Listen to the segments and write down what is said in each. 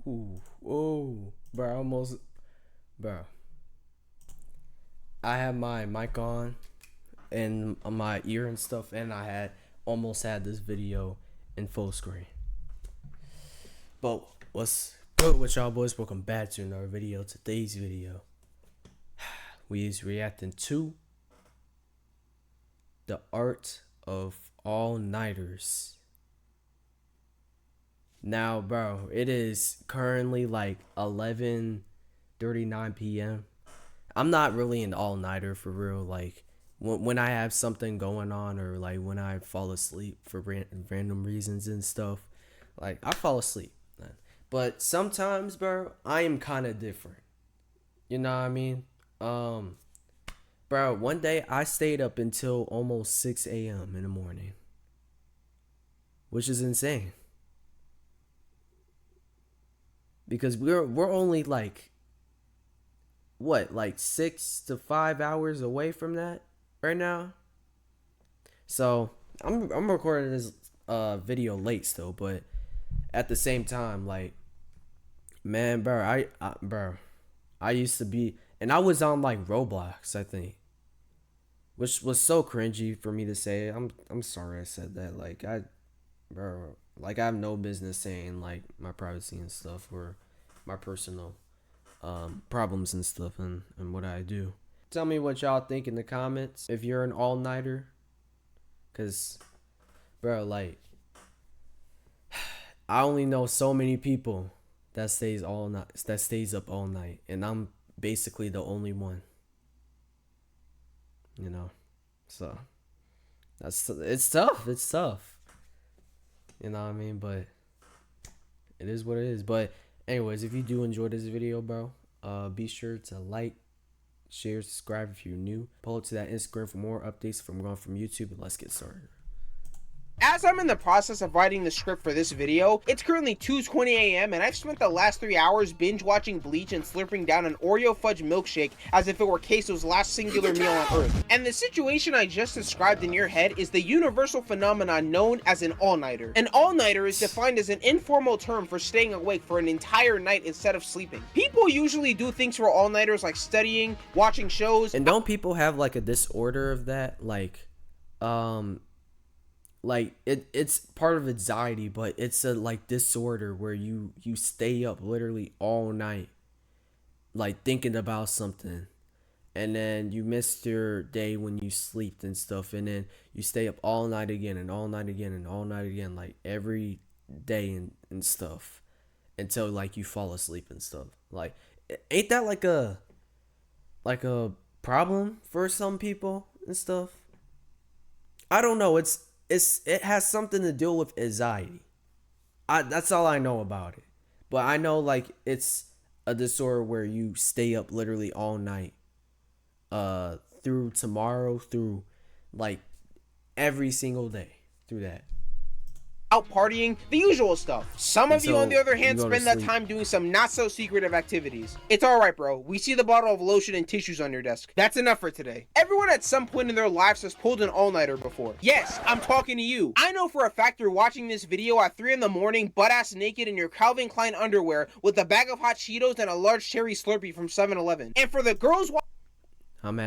Ooh, whoa, bro, bro. I had my mic on and my ear and stuff, and I had almost had this video in full screen. But what's good with y'all boys? Welcome back to another video. Today's video, we is reacting to the art of all-nighters. Now, bro, it is currently like 11:39 p.m. I'm not really an all-nighter for real. Like when I have something going on, or like when I fall asleep for random reasons and stuff, like I fall asleep. But sometimes, bro, I am kind of different. You know what I mean? Bro, one day I stayed up until almost 6 a.m. in the morning, which is insane. Because we're only like what, like 6 to 5 hours away from that right now. So I'm recording this video late still, but at the same time, like, man, bro, I used to be, and I was on like Roblox, I think, which was so cringy for me to say. I'm sorry I said that. Like bro, like I have no business saying like my privacy and stuff, or my personal problems and stuff, and what I do. Tell me what y'all think in the comments if you're an all-nighter, cause bro, like I only know so many people that stays up all night, and I'm basically the only one, you know. So it's tough, you know what I mean? But it is what it is. But anyways, if you do enjoy this video, bro, be sure to like, share, subscribe if you're new. Pull up to that Instagram for more updates from YouTube, and let's get started. As I'm in the process of writing the script for this video, it's currently 2:20 a.m. and I've spent the last 3 hours binge watching Bleach and slurping down an Oreo fudge milkshake as if it were Queso's last singular meal on Earth. And the situation I just described in your head is the universal phenomenon known as an all-nighter. An all-nighter is defined as an informal term for staying awake for an entire night instead of sleeping. People usually do things for all-nighters like studying, watching shows. And don't people have like a disorder of that? Like it's part of anxiety, but it's a like disorder where you stay up literally all night, like thinking about something, and then you miss your day when you sleep and stuff, and then you stay up all night again and all night again and all night again, like every day and stuff, until like you fall asleep and stuff. Like, ain't that like a problem for some people and stuff? I don't know. It has something to do with anxiety. That's all I know about it. But I know like it's a disorder where you stay up literally all night, through tomorrow, through like every single day through that. Out partying, the usual stuff. Some of you, on the other hand, spend that time doing some not so secretive activities. It's alright, bro. We see the bottle of lotion and tissues on your desk. That's enough for today. Everyone at some point in their lives has pulled an all-nighter before. Yes, I'm talking to you. I know for a fact you're watching this video at 3 in the morning, butt-ass naked in your Calvin Klein underwear with a bag of hot Cheetos and a large cherry Slurpee from 7-Eleven. And for the girls I'm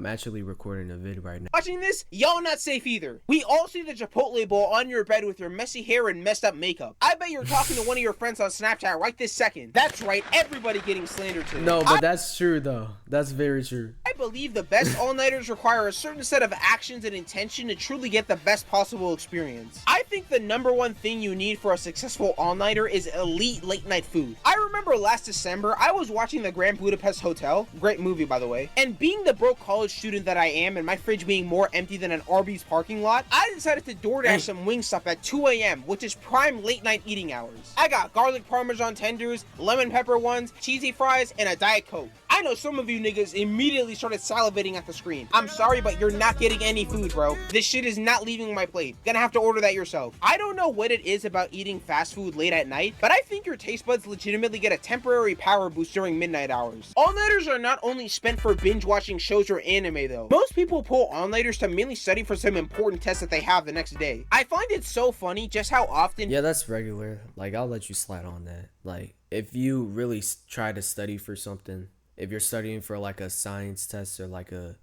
actually recording a vid right now. watching this, y'all not safe either. We all see the Chipotle bowl on your bed with your messy hair and messed up makeup. I bet you're talking to one of your friends on Snapchat right this second. That's right, everybody getting slandered today. No, but that's true though. That's very true. I believe the best all-nighters require a certain set of actions and intention to truly get the best possible experience. I think the #1 thing you need for a successful all-nighter is elite late-night food. I remember last December, I was watching the Grand Budapest Hotel, great movie by the way, and being the broke college student that I am, and my fridge being more empty than an Arby's parking lot, I decided to DoorDash some Wingstop at 2 a.m., which is prime late-night eating hours. I got garlic parmesan tenders, lemon pepper ones, cheesy fries, and a Diet Coke. I know some of you niggas immediately started salivating at the screen. I'm sorry, but you're not getting any food, bro. This shit is not leaving my plate. Gonna have to order that yourself. I don't know what it is about eating fast food late at night, but I think your taste buds legitimately get a temporary power boost during midnight hours. All-nighters are not only spent for binge watching shows or anime though. Most people pull all-nighters to mainly study for some important tests that they have the next day. I find it so funny just how often— Yeah, that's regular. Like, I'll let you slide on that. Like, if you really try to study for something, if you're studying for like a science test or like a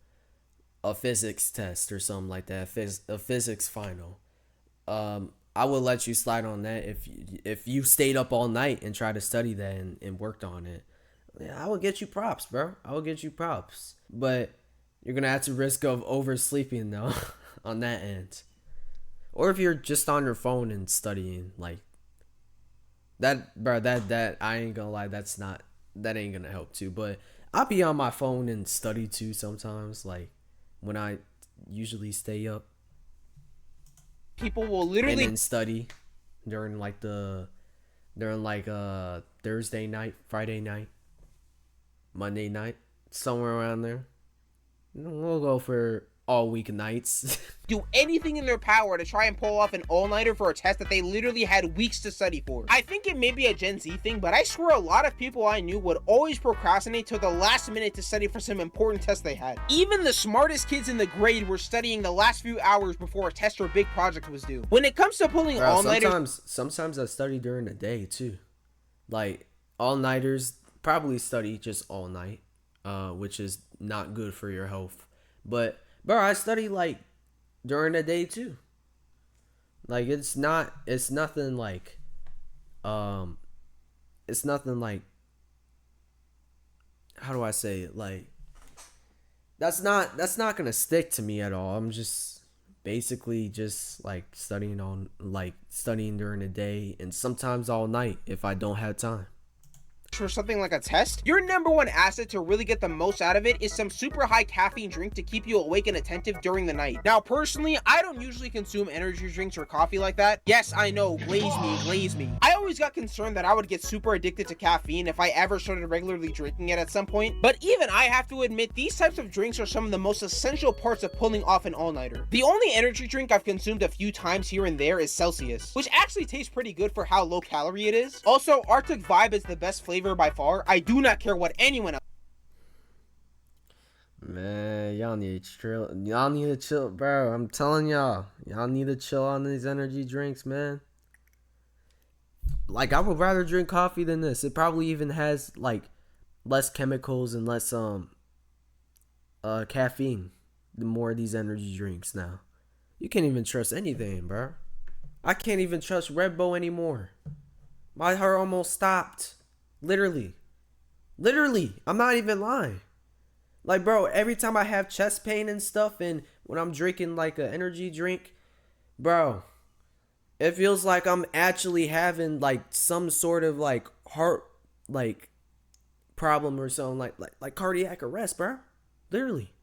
physics test or something like that, a physics final, I would let you slide on that if you stayed up all night and tried to study that and worked on it. Yeah, I would get you props, bro. I would get you props. But you're gonna have to risk of oversleeping though on that end. Or if you're just on your phone and studying, like that, bro, that I ain't gonna lie, that ain't gonna help too. But I'll be on my phone and study too sometimes, like when I usually stay up people will literally and then study during Thursday night, Friday night, Monday night, somewhere around there. We'll go for all week nights. do anything in their power to try and pull off an all-nighter for a test that they literally had weeks to study for. I think it may be a Gen Z thing, but I swear a lot of people I knew would always procrastinate till the last minute to study for some important test they had. Even the smartest kids in the grade were studying the last few hours before a test or big project was due. When it comes to pulling all-nighters— sometimes I study during the day too. Like, all-nighters probably study just all night, which is not good for your health. But bro, I study like during the day too. Like, it's nothing like how do I say it? Like, that's not gonna stick to me at all. I'm just basically just like studying during the day and sometimes all night if I don't have time. For something like a test, your number one asset to really get the most out of it is some super high caffeine drink to keep you awake and attentive during the night. Now, personally, I don't usually consume energy drinks or coffee like that. Yes, I know, glaze me. I always got concerned that I would get super addicted to caffeine if I ever started regularly drinking it at some point, but even I have to admit these types of drinks are some of the most essential parts of pulling off an all-nighter. The only energy drink I've consumed a few times here and there is Celsius, which actually tastes pretty good for how low calorie it is. Also, Arctic Vibe is the best flavor by far. I do not care what anyone else. Man, y'all need to chill, bro. I'm telling y'all need to chill on these energy drinks, man. Like, I would rather drink coffee than this. It probably even has like less chemicals and less caffeine. The more of these energy drinks now. You can't even trust anything, bro. I can't even trust Red Bull anymore. My heart almost stopped. Literally, I'm not even lying. Like, bro, every time I have chest pain and stuff, and when I'm drinking like an energy drink, bro, it feels like I'm actually having like some sort of like heart like problem or something, like cardiac arrest, bro. Literally.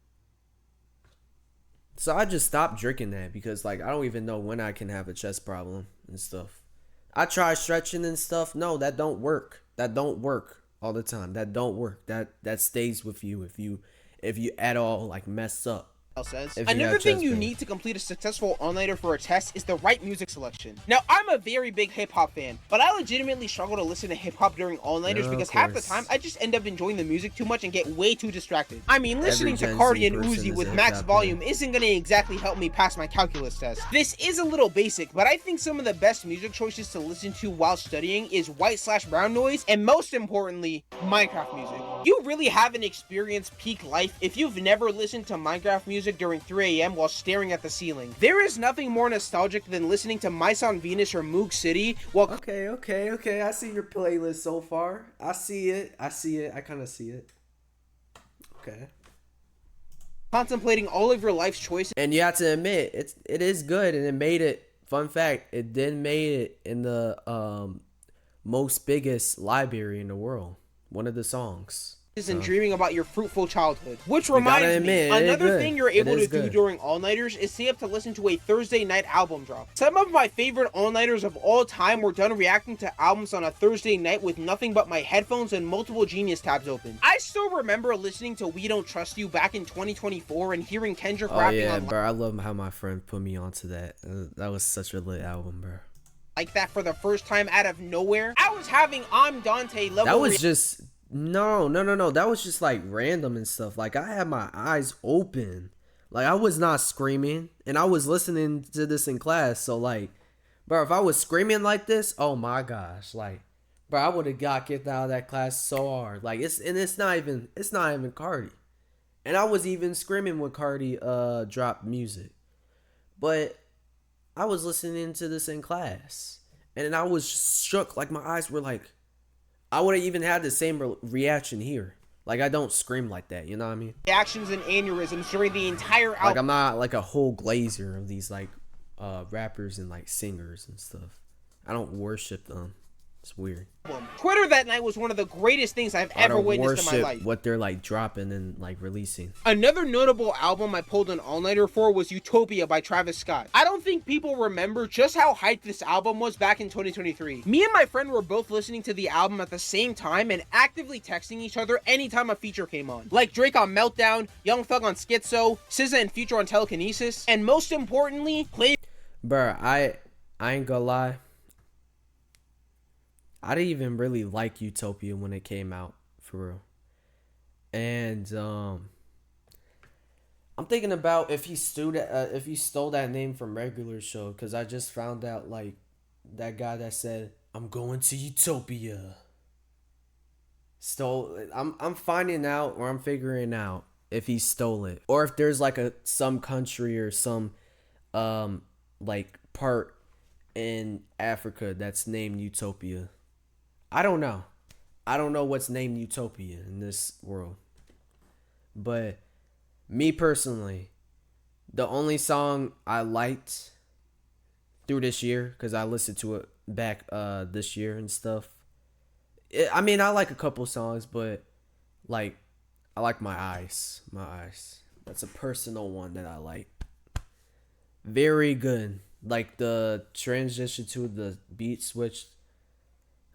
So I just stopped drinking that because like I don't even know when I can have a chest problem and stuff. I try stretching and stuff. No, that don't work. That don't work all the time. That don't work. That stays with you if you at all like mess up. Says. Another thing you need to complete a successful all-nighter for a test is the right music selection. Now, I'm a very big hip-hop fan, but I legitimately struggle to listen to hip-hop during all-nighters because half the time I just end up enjoying the music too much and get way too distracted. I mean, listening to Cardi and Uzi with max volume isn't gonna exactly help me pass my calculus test. This is a little basic, but I think some of the best music choices to listen to while studying is white/brown noise, and most importantly, Minecraft music. You really haven't experienced peak life if you've never listened to Minecraft music during 3 a.m. while staring at the ceiling. There is nothing more nostalgic than listening to Mice on Venus or Moog City while— Okay. I see your playlist so far. I see it. I kind of see it. Okay. contemplating all of your life's choices. And you have to admit, it is good, and it made it. Fun fact, it did made it in the most biggest library in the world. One of the songs. and dreaming about your fruitful childhood. Which gotta reminds admit, me, it is another good. thing you're It able is to do good. during all-nighters is stay up to listen to a Thursday night album drop. Some of my favorite all-nighters of all time were done reacting to albums on a Thursday night with nothing but my headphones and multiple Genius tabs open. I still remember listening to We Don't Trust You back in 2024 and hearing Kendrick Oh rapping yeah, on bro. I love how my friend put me onto that. That was such a lit album, bro. like that for the first time out of nowhere. I was having I'm Dante level That was just no. That was just like random and stuff. Like I had my eyes open. Like I was not screaming, and I was listening to this in class. So like, bro, if I was screaming like this, oh my gosh, like, bro, I would have got kicked out of that class so hard. Like it's not even Cardi, and I was even screaming when Cardi dropped music, but I was listening to this in class, and I was shook. Like my eyes were like. I would have even had the same reaction here. Like, I don't scream like that, you know what I mean? reactions and aneurysms during the entire album. Like, I'm not like a whole glazer of these, like, rappers and, like, singers and stuff. I don't worship them. It's weird. Twitter that night was one of the greatest things I've ever witnessed in my life. What they're, like, dropping and, like, releasing. Another notable album I pulled an all-nighter for was Utopia by Travis Scott. I don't think people remember just how hyped this album was back in 2023. Me and my friend were both listening to the album at the same time and actively texting each other anytime a feature came on. Like Drake on Meltdown, Young Thug on Schizo, SZA and Future on Telekinesis, and most importantly, Bruh, I ain't gonna lie. I didn't even really like Utopia when it came out, for real. And I'm thinking about if he stole that name from Regular Show, because I just found out like that guy that said I'm going to Utopia stole it. I'm finding out, or I'm figuring out if he stole it, or if there's like some country or some like part in Africa that's named Utopia. I don't know. I don't know what's named Utopia in this world. But me personally, the only song I liked through this year, because I listened to it back this year and stuff. I mean, I like a couple songs, but like, I like My Eyes. My Eyes. That's a personal one that I like. Very good. Like the transition to the beat switch.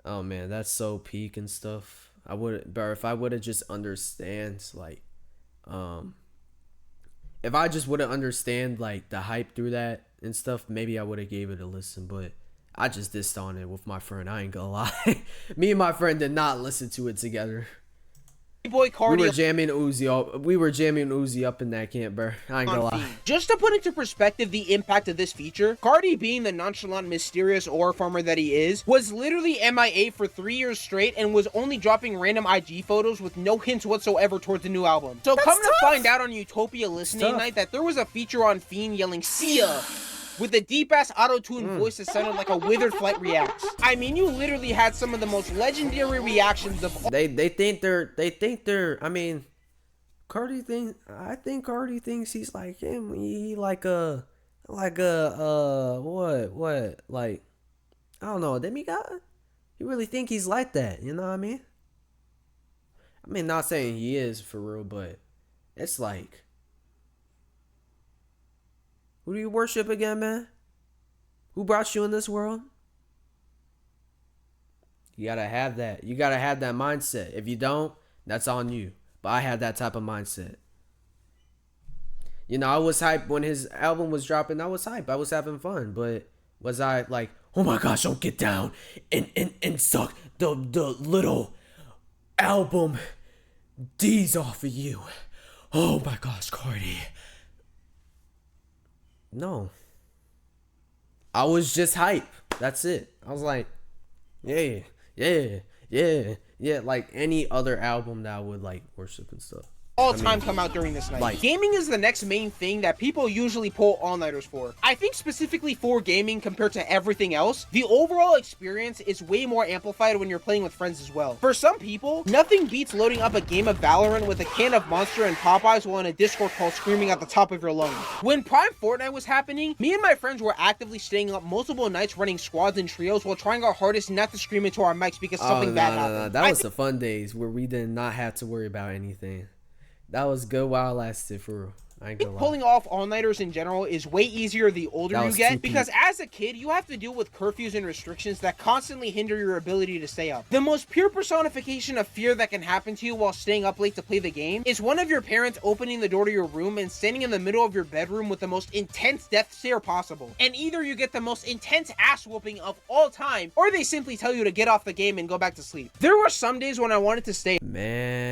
Oh man, that's so peak and stuff. If I would have just understand like, if I just would have understand like the hype through that and stuff, maybe I would have gave it a listen. But I just dissed on it with my friend. I ain't gonna lie. Me and my friend did not listen to it together. Boy Cardi. We were jamming Uzi up in that camp, bro. I ain't gonna lie. Just to put into perspective the impact of this feature, Cardi, being the nonchalant, mysterious ore farmer that he is, was literally MIA for 3 years straight and was only dropping random IG photos with no hints whatsoever towards the new album. So come to find out on Utopia listening night that there was a feature on Fiend yelling "Sia" with a deep-ass auto-tune voice that sounded like a Withered Flight reacts. I mean, you literally had some of the most legendary reactions of all. They think they're I mean, I think Cardi thinks he's like him. He like a what like, I don't know, demigod. You really think he's like that? You know what I mean? I mean, not saying he is for real, but it's like, who do you worship again, man? Who brought you in this world? You gotta have that. You gotta have that mindset. If you don't, that's on you. But I had that type of mindset. You know, I was hyped when his album was dropping. I was hyped. I was having fun. But was I like, oh my gosh, don't get down and suck the little album D's off of you. Oh my gosh, Cardi. No. I was just hype. That's it. I was like, yeah. Like any other album that I would like worship and stuff. all time come out during this night. like- Gaming is the next main thing that people usually pull all-nighters for. I think specifically for gaming compared to everything else, the overall experience is way more amplified when you're playing with friends as well. For some people, nothing beats loading up a game of Valorant with a can of Monster and Popeyes while in a Discord call screaming at the top of your lungs. When Prime Fortnite was happening, me and my friends were actively staying up multiple nights running squads and trios while trying our hardest not to scream into our mics because something bad happened. That was the fun days where we did not have to worry about anything. That was good while it lasted, for real. I ain't gonna lie. Pulling off all-nighters in general is way easier the older you get, because as a kid, you have to deal with curfews and restrictions that constantly hinder your ability to stay up. The most pure personification of fear that can happen to you while staying up late to play the game is one of your parents opening the door to your room and standing in the middle of your bedroom with the most intense death stare possible. And either you get the most intense ass whooping of all time, or they simply tell you to get off the game and go back to sleep. There were some days when I wanted to stay. Man.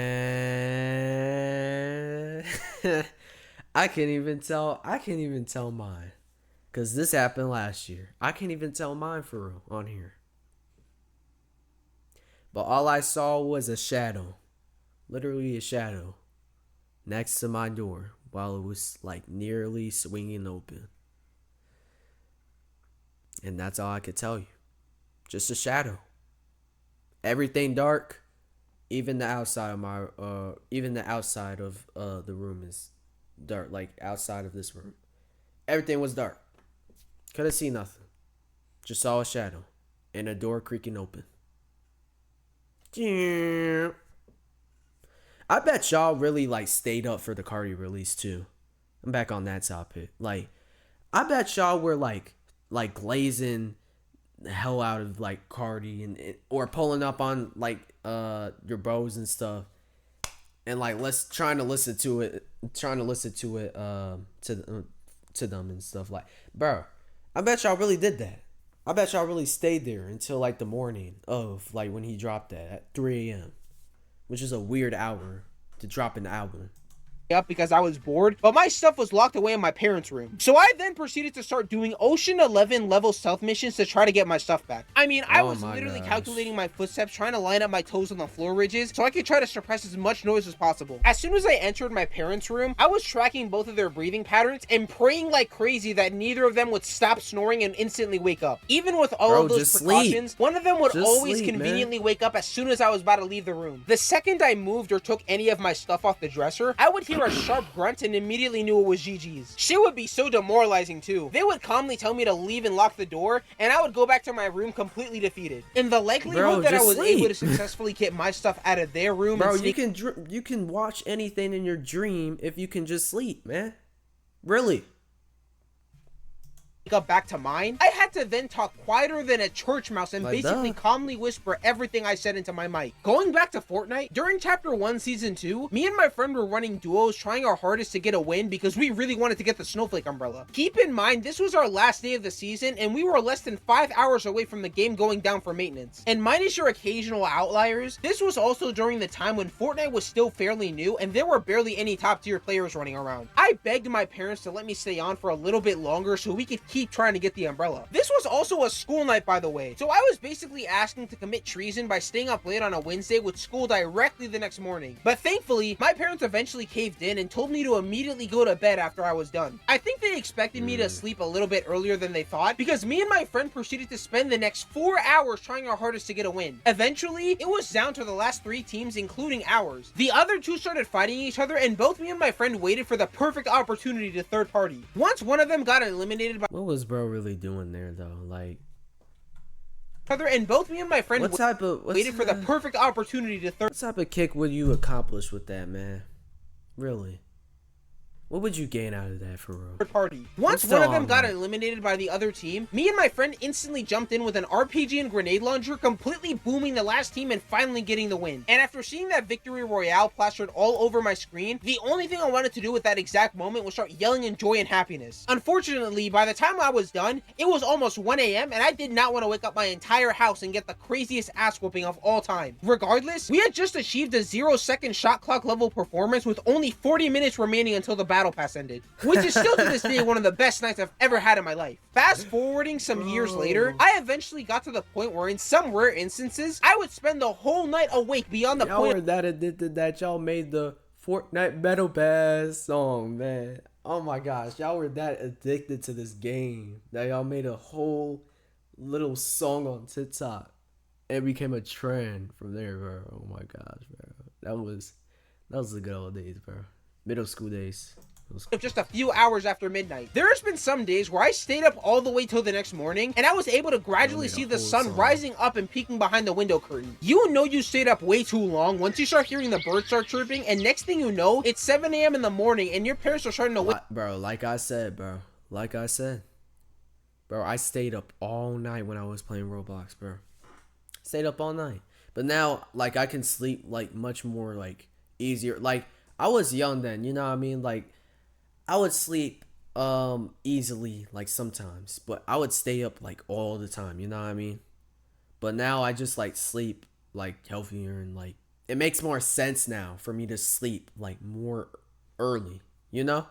I can't even tell mine, because this happened last year. I can't even tell mine for real on here. But all I saw was a shadow, literally a shadow, next to my door while it was like nearly swinging open. And that's all I could tell you. Just a shadow. Everything dark. Even the outside of the room is dark, like outside of this room. Everything was dark. Couldn't see nothing. Just saw a shadow and a door creaking open. I bet y'all really like stayed up for the Cardi release too. I'm back on that topic. Like, I bet y'all were like glazing the hell out of like Cardi and or pulling up on like your bros and stuff. And like trying to listen to it to them and stuff. Like, bro, I bet y'all really did that. I bet y'all really stayed there until like the morning of like when he dropped that at 3 a.m., which is a weird hour to drop an album. Up because I was bored, but my stuff was locked away in my parents' room. So I then proceeded to start doing Ocean 11 level stealth missions to try to get my stuff back. I mean, I was literally calculating my footsteps, trying to line up my toes on the floor ridges so I could try to suppress as much noise as possible. As soon as I entered my parents' room, I was tracking both of their breathing patterns and praying like crazy that neither of them would stop snoring and instantly wake up. Even with all of those precautions, one of them would always conveniently wake up as soon as I was about to leave the room. The second I moved or took any of my stuff off the dresser, I would hear a sharp grunt and immediately knew it was GG's. Shit would be so demoralizing too. They would calmly tell me to leave and lock the door, and I would go back to my room completely defeated. In the likelihood that I was able to successfully get my stuff out of their room, bro, you can watch anything in your dream if you can just sleep, man. Really. Up back to mine, I had to then talk quieter than a church mouse and basically calmly whisper everything I said into my mic. Going back to Fortnite, during Chapter 1 Season 2, me and my friend were running duos trying our hardest to get a win because we really wanted to get the Snowflake umbrella. Keep in mind, this was our last day of the season and we were less than 5 hours away from the game going down for maintenance. And minus your occasional outliers, this was also during the time when Fortnite was still fairly new and there were barely any top tier players running around. I begged my parents to let me stay on for a little bit longer so we could keep trying to get the umbrella. This was also a school night, by the way, so I was basically asking to commit treason by staying up late on a Wednesday with school directly the next morning. But thankfully, my parents eventually caved in and told me to immediately go to bed after I was done. I think they expected me to sleep a little bit earlier than they thought, because me and my friend proceeded to spend the next 4 hours trying our hardest to get a win. Eventually, it was down to the last 3 teams, including ours. The other 2 started fighting each other, and both me and my friend waited for the perfect opportunity to third party. Once one of them got eliminated by— What was bro really doing there though? Like, and both me and my friend waited for the perfect opportunity to third— What type of kick would you accomplish with that, man? Really? What would you gain out of that for real? Third party. Once one of them got eliminated by the other team, me and my friend instantly jumped in with an RPG and grenade launcher, completely booming the last team and finally getting the win. And after seeing that victory royale plastered all over my screen, the only thing I wanted to do at that exact moment was start yelling in joy and happiness. Unfortunately, by the time I was done, it was almost 1 a.m. and I did not want to wake up my entire house and get the craziest ass whooping of all time. Regardless, we had just achieved a 0-second shot clock level performance with only 40 minutes remaining until the battle pass ended, which is still to this day one of the best nights I've ever had in my life. Fast forwarding some years later, I eventually got to the point where in some rare instances, I would spend the whole night awake beyond the point that addicted that y'all made the Fortnite Battle Pass song, man. Oh my gosh, y'all were that addicted to this game that y'all made a whole little song on TikTok. It became a trend from there, bro. Oh my gosh, bro. That was the good old days, bro. Middle school days. Just a few hours after midnight. There's been some days where I stayed up all the way till the next morning, and I was able to gradually see the sun rising up and peeking behind the window curtain. You know you stayed up way too long once you start hearing the birds start chirping, and next thing you know, it's 7 a.m. in the morning, and your parents are starting to wake. Bro, like I said, bro, I stayed up all night when I was playing Roblox, bro. Stayed up all night. But now, like, I can sleep, like, much more, like, easier. Like, I was young then, you know what I mean? Like, I would sleep easily, like, sometimes, but I would stay up, like, all the time, you know what I mean? But now I just, like, sleep, like, healthier, and, like, it makes more sense now for me to sleep, like, more early, you know?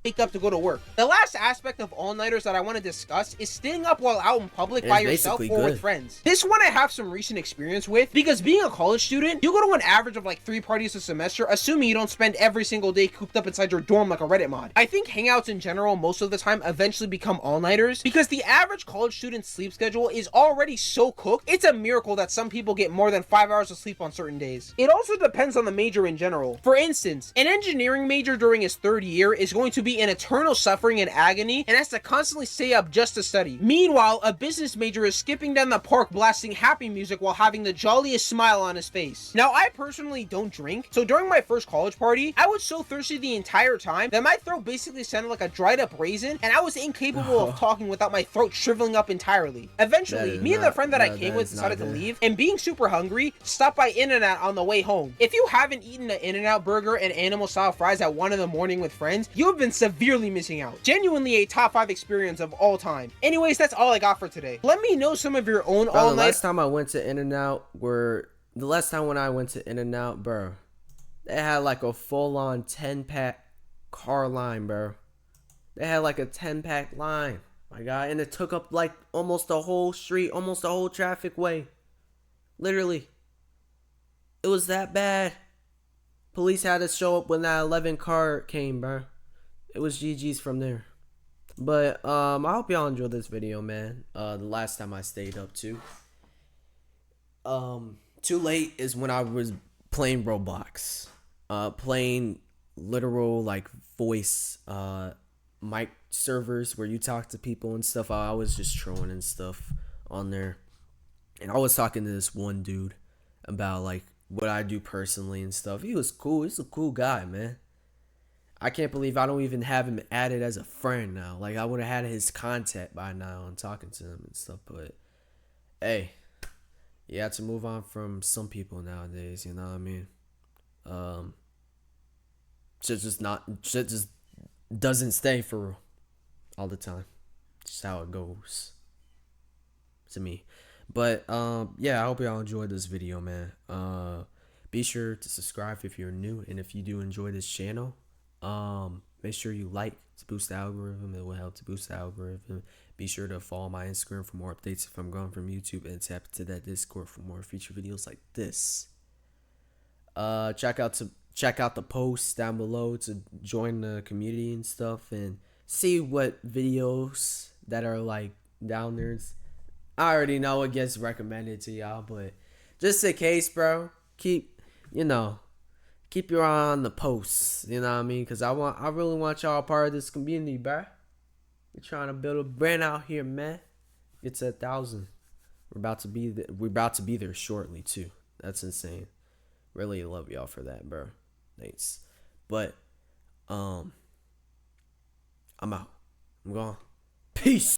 Wake up to go to work. The last aspect of all-nighters that I want to discuss is staying up while out in public by yourself or with friends. This one I have some recent experience with, because being a college student, you go to an average of like 3 parties a semester, assuming you don't spend every single day cooped up inside your dorm like a Reddit mod. I think hangouts in general most of the time eventually become all-nighters, because the average college student's sleep schedule is already so cooked, it's a miracle that some people get more than 5 hours of sleep on certain days. It also depends on the major in general. For instance, an engineering major during his 3rd year is going to be in eternal suffering and agony and has to constantly stay up just to study. Meanwhile, a business major is skipping down the park blasting happy music while having the jolliest smile on his face. Now, I personally don't drink, so during my first college party, I was so thirsty the entire time that my throat basically sounded like a dried up raisin, and I was incapable of talking without my throat shriveling up entirely. Eventually, me and the friend that I came with decided to leave, and being super hungry, stopped by In-N-Out on the way home. If you haven't eaten an In-N-Out burger and animal style fries at 1 in the morning with friends, you have been severely missing out. Genuinely a top 5 experience of all time. Anyways, that's all I got for today. Let me know some of your own all-night. The last time I went to In-N-Out when I went to In-N-Out, bro, they had like a full-on 10-pack car line, bro. They had like a 10-pack line, my guy, and it took up like almost the whole street, almost the whole traffic way. Literally. It was that bad. Police had to show up when that 11 car came, bro. It was GG's from there. But I hope y'all enjoyed this video, man. The last time I stayed up too. Too late is when I was playing Roblox. Playing literal like voice mic servers where you talk to people and stuff. I was just trolling and stuff on there. And I was talking to this one dude about like what I do personally and stuff. He was cool. He's a cool guy, man. I can't believe I don't even have him added as a friend now. Like, I would have had his contact by now and talking to him and stuff. But, hey, you have to move on from some people nowadays, you know what I mean? Shit just doesn't stay for real all the time. Just how it goes to me. But, yeah, I hope y'all enjoyed this video, man. Be sure to subscribe if you're new. And if you do enjoy this channel, make sure you like to boost the algorithm. It will help to boost the algorithm. Be sure to follow my Instagram for more updates if I'm going from YouTube, and tap into that Discord for more future videos like this. Check out the posts down below to join the community and stuff, and see what videos that are like down there. I already know what gets recommended to y'all, but just in case, bro, keep your eye on the posts, you know what I mean? Because I really want y'all a part of this community, bro. We're trying to build a brand out here, man. It's 1,000. We're about to be there shortly too. That's insane. Really love y'all for that, bro. Thanks. But I'm out. I'm gone. Peace.